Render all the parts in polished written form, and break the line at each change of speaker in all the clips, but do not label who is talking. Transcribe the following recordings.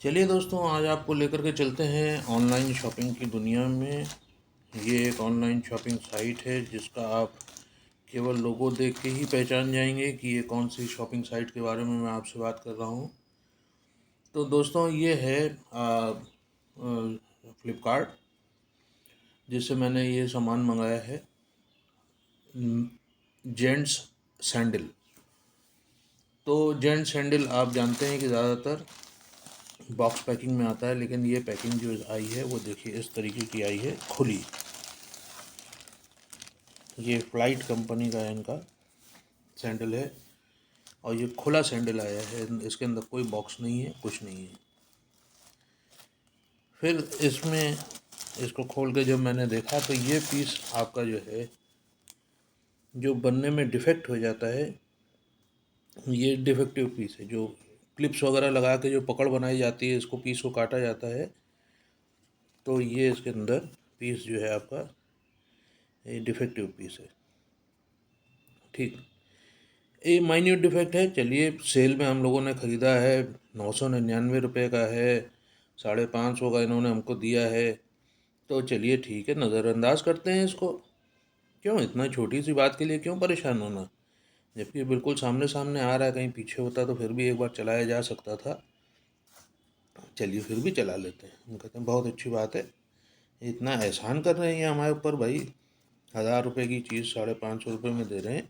चलिए दोस्तों, आज आपको लेकर के चलते हैं ऑनलाइन शॉपिंग की दुनिया में। ये एक ऑनलाइन शॉपिंग साइट है जिसका आप केवल लोगो देख के ही पहचान जाएंगे कि ये कौन सी शॉपिंग साइट के बारे में मैं आपसे बात कर रहा हूँ। तो दोस्तों, ये है फ्लिपकार्ट, जिससे मैंने ये सामान मंगाया है, जेंट्स सैंडल। तो जेंट्स सैंडल आप जानते हैं कि ज़्यादातर बॉक्स पैकिंग में आता है, लेकिन ये पैकिंग जो आई है वो देखिए इस तरीके की आई है, खुली। ये फ्लाइट कंपनी का इनका सैंडल है और ये खुला सैंडल आया है, इसके अंदर कोई बॉक्स नहीं है, कुछ नहीं है। फिर इसमें इसको खोल के जब मैंने देखा तो ये पीस आपका जो है, जो बनने में डिफेक्ट हो जाता है, ये डिफेक्टिव पीस है। जो क्लिप्स वगैरह लगा के जो पकड़ बनाई जाती है, इसको पीस को काटा जाता है, तो ये इसके अंदर पीस जो है आपका, ये डिफेक्टिव पीस है। ठीक, ये माइन्यूट डिफेक्ट है। चलिए, सेल में हम लोगों ने ख़रीदा है, 999 रुपये का है, 550 का इन्होंने हमको दिया है, तो चलिए ठीक है, नज़रअंदाज करते हैं इसको। क्यों इतना छोटी सी बात के लिए क्यों परेशान होना, जबकि बिल्कुल सामने सामने आ रहा है। कहीं पीछे होता तो फिर भी एक बार चलाया जा सकता था। चलिए फिर भी चला लेते हैं। हम कहते हैं बहुत अच्छी बात है, इतना एहसान कर रहे हैं ये हमारे ऊपर भाई, 1000 रुपये की चीज़ 550 रुपये में दे रहे हैं।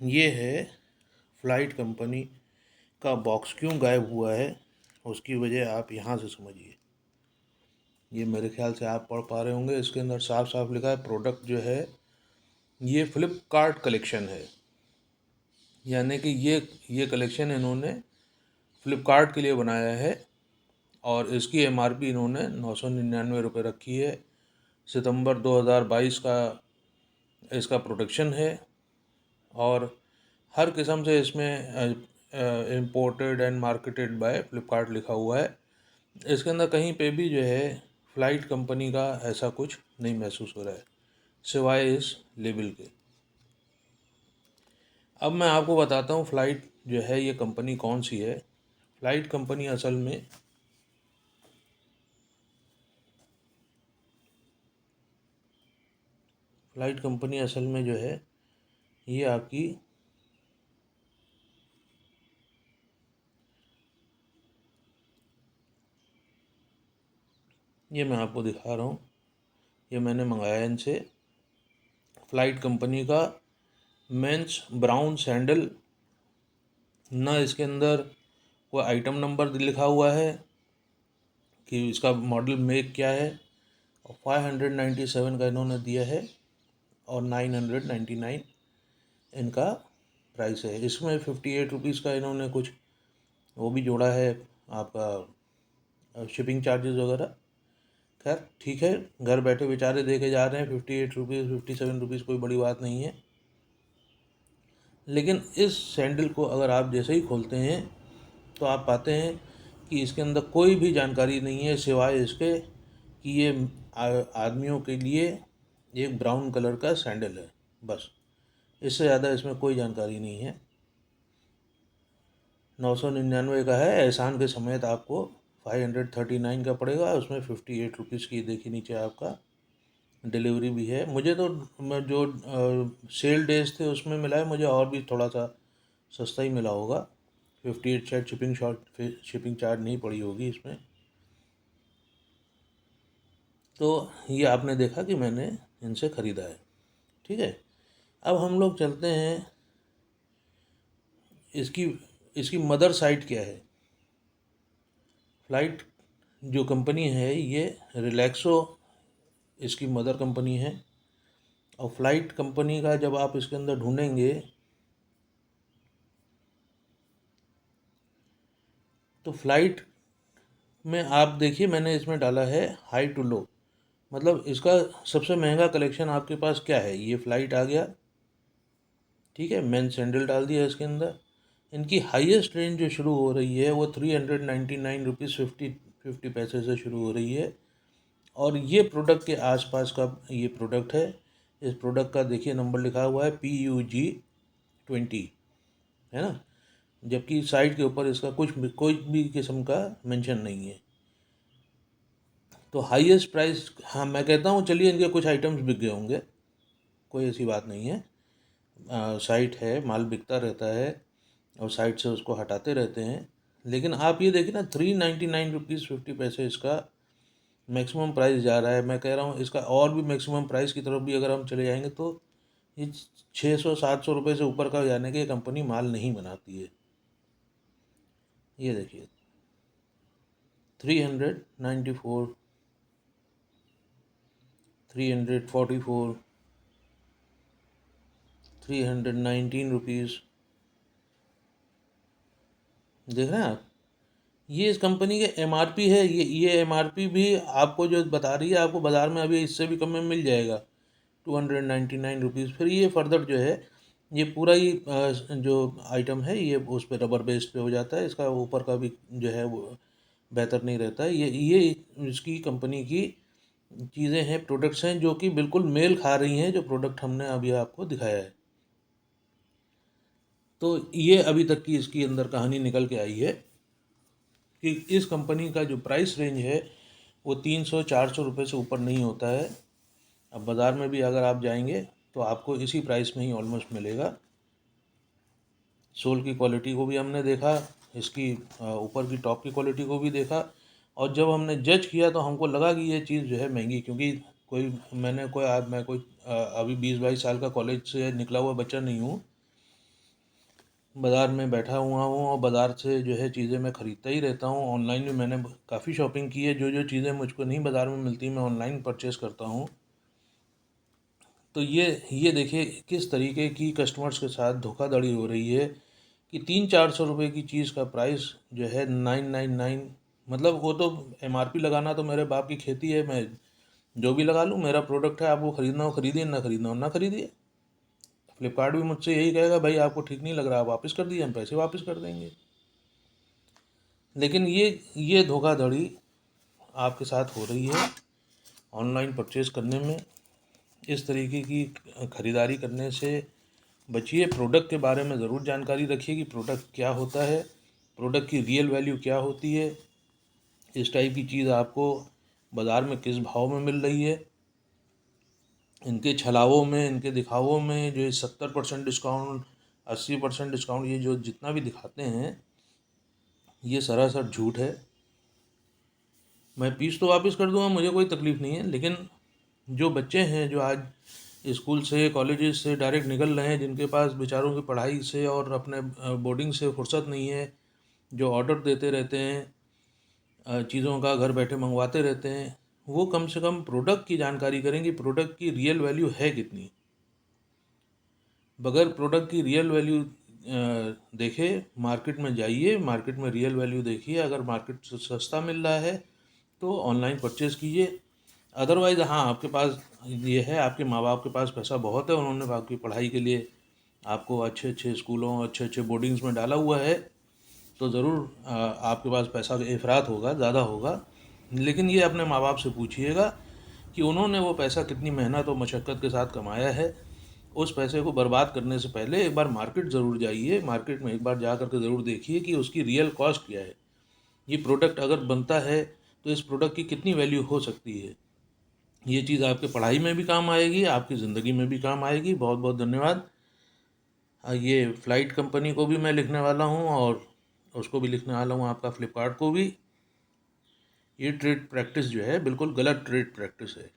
ये है फ्लाइट कंपनी का बॉक्स। क्यों गायब हुआ है उसकी वजह आप यहाँ से समझिए। ये मेरे ख्याल से आप पढ़ पा रहे होंगे, इसके अंदर साफ साफ लिखा है प्रोडक्ट जो है ये फ्लिपकार्ट कलेक्शन है। यानी कि ये कलेक्शन इन्होंने फ्लिपकार्ट के लिए बनाया है और इसकी एमआरपी इन्होंने 999 रुपये रखी है। सितंबर 2022 का इसका प्रोडक्शन है और हर किस्म से इसमें imported and marketed bye Flipkart लिखा हुआ है। इसके अंदर कहीं पे भी जो है फ्लाइट कंपनी का ऐसा कुछ नहीं महसूस हो रहा है, सिवाय इस लेबल के। अब मैं आपको बताता हूँ फ्लाइट जो है ये कंपनी कौन सी है। फ्लाइट कंपनी असल में जो है ये आपकी ये मैं आपको दिखा रहा हूँ, ये मैंने मंगाया इनसे, फ्लाइट कंपनी का मेंस ब्राउन सैंडल। ना इसके अंदर कोई आइटम नंबर लिखा हुआ है कि इसका मॉडल मेक क्या है, और 597 का इन्होंने दिया है और 999 इनका प्राइस है। इसमें 58 रुपीज़ का इन्होंने कुछ वो भी जोड़ा है, आपका शिपिंग चार्जेस वगैरह। खैर ठीक है, घर बैठे बेचारे दे के जा रहे हैं 58 रुपीज़, 57 रुपीज़, कोई बड़ी बात नहीं है। लेकिन इस सैंडल को अगर आप जैसे ही खोलते हैं तो आप पाते हैं कि इसके अंदर कोई भी जानकारी नहीं है, सिवाय इसके कि ये आदमियों के लिए एक ब्राउन कलर का सैंडल है, बस। इससे ज़्यादा इसमें कोई जानकारी नहीं है। 999 का है, एहसान के समेत आपको 539 का पड़ेगा। उसमें 58 रुपीज़ की देखिए नीचे आपका डिलीवरी भी है। मुझे तो जो सेल डेज थे उसमें मिला है, मुझे और भी थोड़ा सा सस्ता ही मिला होगा। 58 शायद शिपिंग चार्ज नहीं पड़ी होगी इसमें। तो ये आपने देखा कि मैंने इनसे ख़रीदा है, ठीक है। अब हम लोग चलते हैं, इसकी इसकी मदर साइट क्या है। फ्लाइट जो कंपनी है ये रिलैक्सो इसकी मदर कंपनी है। और फ्लाइट कंपनी का जब आप इसके अंदर ढूंढेंगे तो फ्लाइट में आप देखिए, मैंने इसमें डाला है हाई टू लो, मतलब इसका सबसे महंगा कलेक्शन आपके पास क्या है। ये फ्लाइट आ गया, ठीक है, मेन सैंडल डाल दिया इसके अंदर। इनकी हाईएस्ट रेंज जो शुरू हो रही है वो 399 रुपीज़ 50 पैसे से शुरू हो रही है। और ये प्रोडक्ट के आसपास का ये प्रोडक्ट है। इस प्रोडक्ट का देखिए नंबर लिखा हुआ है PUG 20, है ना। जबकि साइट के ऊपर इसका कोई भी किस्म का मेंशन नहीं है। तो हाईएस्ट प्राइस, हाँ मैं कहता हूँ चलिए इनके कुछ आइटम्स बिक गए होंगे, कोई ऐसी बात नहीं है। साइट है, माल बिकता रहता है और साइट से उसको हटाते रहते हैं। लेकिन आप ये देखिए ना, 399 रुपीज़ 50 पैसे इसका मैक्सिमम प्राइस जा रहा है। मैं कह रहा हूँ इसका और भी मैक्सिमम प्राइस की तरफ भी अगर हम चले जाएंगे तो ये 600-700 रुपये से ऊपर का जाने के कंपनी माल नहीं बनाती है। ये देखिए 394, 344, 319 रुपीज़, देख रहे हैं आप। ये इस कंपनी के एमआरपी है। ये एमआरपी भी आपको जो बता रही है, आपको बाज़ार में अभी इससे भी कम में मिल जाएगा, 299 रुपीज़। फिर ये फर्दर जो है, ये पूरा ही जो आइटम है ये उस पर रबर बेस्ड पे हो जाता है। इसका ऊपर का भी जो है वो बेहतर नहीं रहता है। ये इसकी कंपनी की चीज़ें हैं, प्रोडक्ट्स हैं जो कि बिल्कुल मेल खा रही हैं जो प्रोडक्ट हमने अभी आपको दिखाया है। तो ये अभी तक की इसकी अंदर कहानी निकल के आई है कि इस कंपनी का जो प्राइस रेंज है वो 300-400 रुपये से ऊपर नहीं होता है। अब बाज़ार में भी अगर आप जाएंगे तो आपको इसी प्राइस में ही ऑलमोस्ट मिलेगा। सोल की क्वालिटी को भी हमने देखा, इसकी ऊपर की टॉप की क्वालिटी को भी देखा, और जब हमने जज किया तो हमको लगा कि ये चीज़ जो है महंगी, क्योंकि मैं कोई अभी 20-22 साल का कॉलेज से निकला हुआ बच्चा नहीं हूँ। बाज़ार में बैठा हुआ हूँ और बाज़ार से जो है चीज़ें मैं ख़रीदता ही रहता हूँ। ऑनलाइन भी मैंने काफ़ी शॉपिंग की है। जो चीज़ें मुझको नहीं बाज़ार में मिलती मैं ऑनलाइन परचेज़ करता हूँ। तो ये देखिए किस तरीके की कस्टमर्स के साथ धोखाधड़ी हो रही है कि 300-400 रुपये की चीज़ का प्राइस जो है 999, मतलब वो तो एमआरपी लगाना तो मेरे बाप की खेती है, मैं जो भी लगा लूँ, मेरा प्रोडक्ट है, आपको ख़रीदना हो ख़रीदिए, ना ख़रीदना हो ना ख़रीदिए। फ्लिपकार्ट भी मुझसे यही कहेगा, भाई आपको ठीक नहीं लग रहा, आप वापस कर दीजिए, हम पैसे वापस कर देंगे। लेकिन ये धोखाधड़ी आपके साथ हो रही है ऑनलाइन परचेज़ करने में। इस तरीके की ख़रीदारी करने से बचिए। प्रोडक्ट के बारे में ज़रूर जानकारी रखिए कि प्रोडक्ट क्या होता है, प्रोडक्ट की रियल वैल्यू क्या होती है। इस टाइप की चीज़ आपको बाज़ार में किस भाव में मिल रही है। इनके छलावों में, इनके दिखावों में जो 70% डिस्काउंट, 80% डिस्काउंट, ये जो जितना भी दिखाते हैं ये सरासर झूठ है। मैं पीस तो वापस कर दूंगा, मुझे कोई तकलीफ़ नहीं है, लेकिन जो बच्चे हैं जो आज स्कूल से कॉलेजेस से डायरेक्ट निकल रहे हैं, जिनके पास बेचारों की पढ़ाई से और अपने बोर्डिंग से फुर्सत नहीं है, जो ऑर्डर देते रहते हैं चीज़ों का, घर बैठे मंगवाते रहते हैं, वो कम से कम प्रोडक्ट की जानकारी करें कि प्रोडक्ट की रियल वैल्यू है कितनी। बगैर प्रोडक्ट की रियल वैल्यू देखे मार्केट में जाइए, मार्केट में रियल वैल्यू देखिए। अगर मार्केट से सस्ता मिल रहा है तो ऑनलाइन परचेज़ कीजिए। अदरवाइज़ हाँ, आपके पास ये है, आपके माँ बाप के पास पैसा बहुत है, उन्होंने आपकी पढ़ाई के लिए आपको अच्छे अच्छे स्कूलों, अच्छे अच्छे बोर्डिंग्स में डाला हुआ है, तो ज़रूर आपके पास पैसा का एफरात होगा, ज़्यादा होगा। लेकिन ये अपने माँ बाप से पूछिएगा कि उन्होंने वो पैसा कितनी मेहनत और मशक्क़त के साथ कमाया है। उस पैसे को बर्बाद करने से पहले एक बार मार्केट ज़रूर जाइए, मार्केट में एक बार जा कर के ज़रूर देखिए कि उसकी रियल कॉस्ट क्या है। ये प्रोडक्ट अगर बनता है तो इस प्रोडक्ट की कितनी वैल्यू हो सकती है। ये चीज़ आपके पढ़ाई में भी काम आएगी, आपकी ज़िंदगी में भी काम आएगी। बहुत बहुत धन्यवाद। ये फ़्लाइट कंपनी को भी मैं लिखने वाला हूँ और उसको भी लिखने वाला हूँ, आपका फ्लिपकार्ट को भी। ये ट्रेड प्रैक्टिस जो है बिल्कुल गलत ट्रेड प्रैक्टिस है।